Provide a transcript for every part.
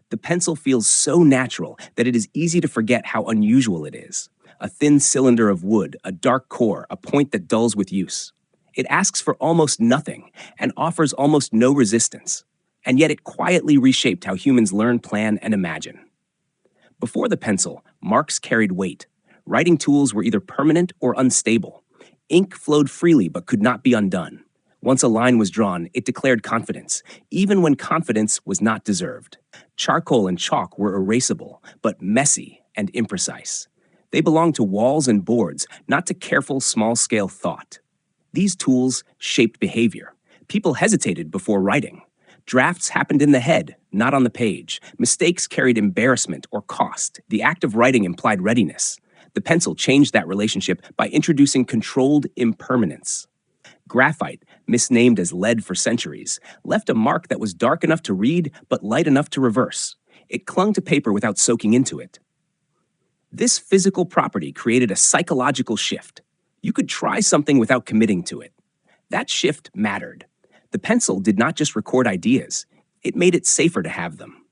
The pencil feels so natural that it is easy to forget how unusual it is. A thin cylinder of wood, a dark core, a point that dulls with use. It asks for almost nothing and offers almost no resistance. And yet it quietly reshaped how humans learn, plan, and imagine. Before the pencil, marks carried weight. Writing tools were either permanent or unstable. Ink flowed freely but could not be undone. Once a line was drawn, it declared confidence, even when confidence was not deserved. Charcoal and chalk were erasable, but messy and imprecise. They belonged to walls and boards, not to careful, small-scale thought. These tools shaped behavior. People hesitated before writing. Drafts happened in the head, not on the page. Mistakes carried embarrassment or cost. The act of writing implied readiness. The pencil changed that relationship by introducing controlled impermanence. Graphite, misnamed as lead for centuries, left a mark that was dark enough to read but light enough to reverse. It clung to paper without soaking into it. This physical property created a psychological shift. You could try something without committing to it. That shift mattered. The pencil did not just record ideas, it made it safer to have them.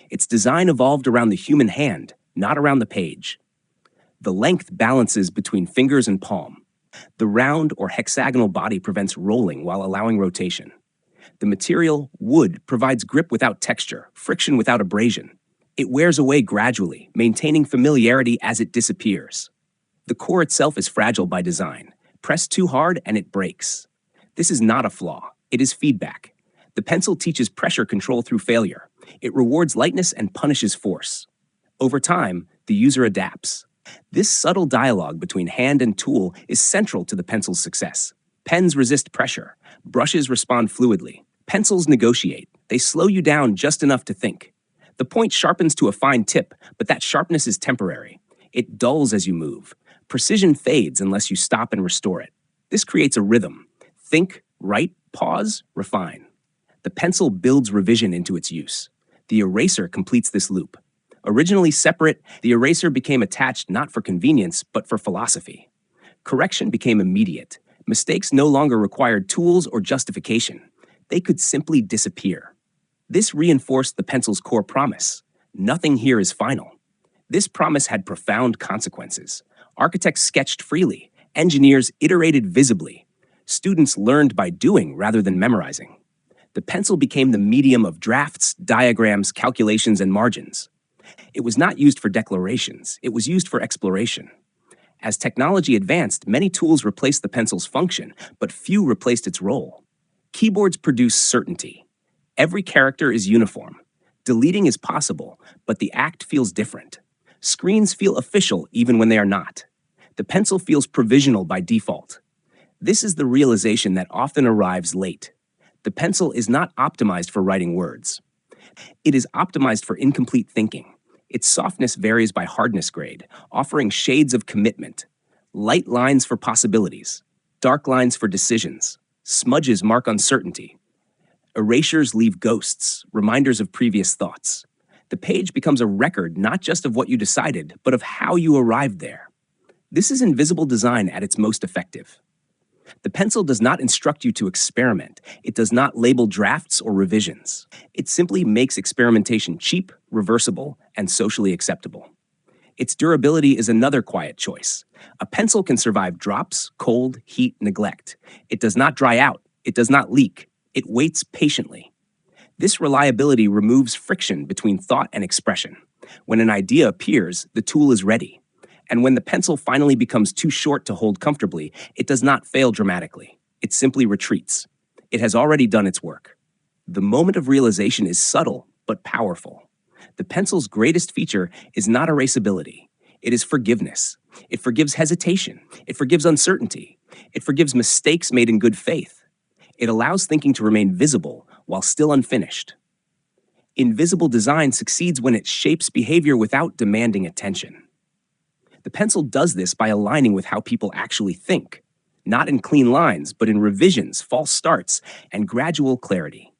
Its design evolved around the human hand, not around the page. The length balances between fingers and palm. The round or hexagonal body prevents rolling while allowing rotation. The material, wood, provides grip without texture, friction without abrasion. It wears away gradually, maintaining familiarity as it disappears. The core itself is fragile by design. Press too hard and it breaks. This is not a flaw, it is feedback. The pencil teaches pressure control through failure. It rewards lightness and punishes force. Over time, the user adapts. This subtle dialogue between hand and tool is central to the pencil's success. Pens resist pressure. Brushes respond fluidly. Pencils negotiate. They slow you down just enough to think. The point sharpens to a fine tip, but that sharpness is temporary. It dulls as you move. Precision fades unless you stop and restore it. This creates a rhythm. Think, write, pause, refine. The pencil builds revision into its use. The eraser completes this loop. Originally separate, the eraser became attached not for convenience, but for philosophy. Correction became immediate. Mistakes no longer required tools or justification. They could simply disappear. This reinforced the pencil's core promise. Nothing here is final. This promise had profound consequences. Architects sketched freely. Engineers iterated visibly. Students learned by doing rather than memorizing. The pencil became the medium of drafts, diagrams, calculations, and margins. It was not used for declarations, it was used for exploration. As technology advanced, many tools replaced the pencil's function, but few replaced its role. Keyboards produce certainty. Every character is uniform. Deleting is possible, but the act feels different. Screens feel official even when they are not. The pencil feels provisional by default. This is the realization that often arrives late. The pencil is not optimized for writing words. It is optimized for incomplete thinking. Its softness varies by hardness grade, offering shades of commitment. Light lines for possibilities, dark lines for decisions. Smudges mark uncertainty. Erasures leave ghosts, reminders of previous thoughts. The page becomes a record not just of what you decided, but of how you arrived there. This is invisible design at its most effective. The pencil does not instruct you to experiment. It does not label drafts or revisions. It simply makes experimentation cheap, reversible, and socially acceptable. Its durability is another quiet choice. A pencil can survive drops, cold, heat, neglect. It does not dry out. It does not leak. It waits patiently. This reliability removes friction between thought and expression. When an idea appears, the tool is ready. And when the pencil finally becomes too short to hold comfortably, it does not fail dramatically. It simply retreats. It has already done its work. The moment of realization is subtle but powerful. The pencil's greatest feature is not erasability. It is forgiveness. It forgives hesitation. It forgives uncertainty. It forgives mistakes made in good faith. It allows thinking to remain visible while still unfinished. Invisible design succeeds when it shapes behavior without demanding attention. The pencil does this by aligning with how people actually think, not in clean lines, but in revisions, false starts, and gradual clarity.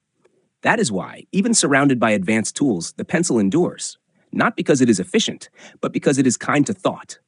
That is why, even surrounded by advanced tools, the pencil endures, not because it is efficient, but because it is kind to thought.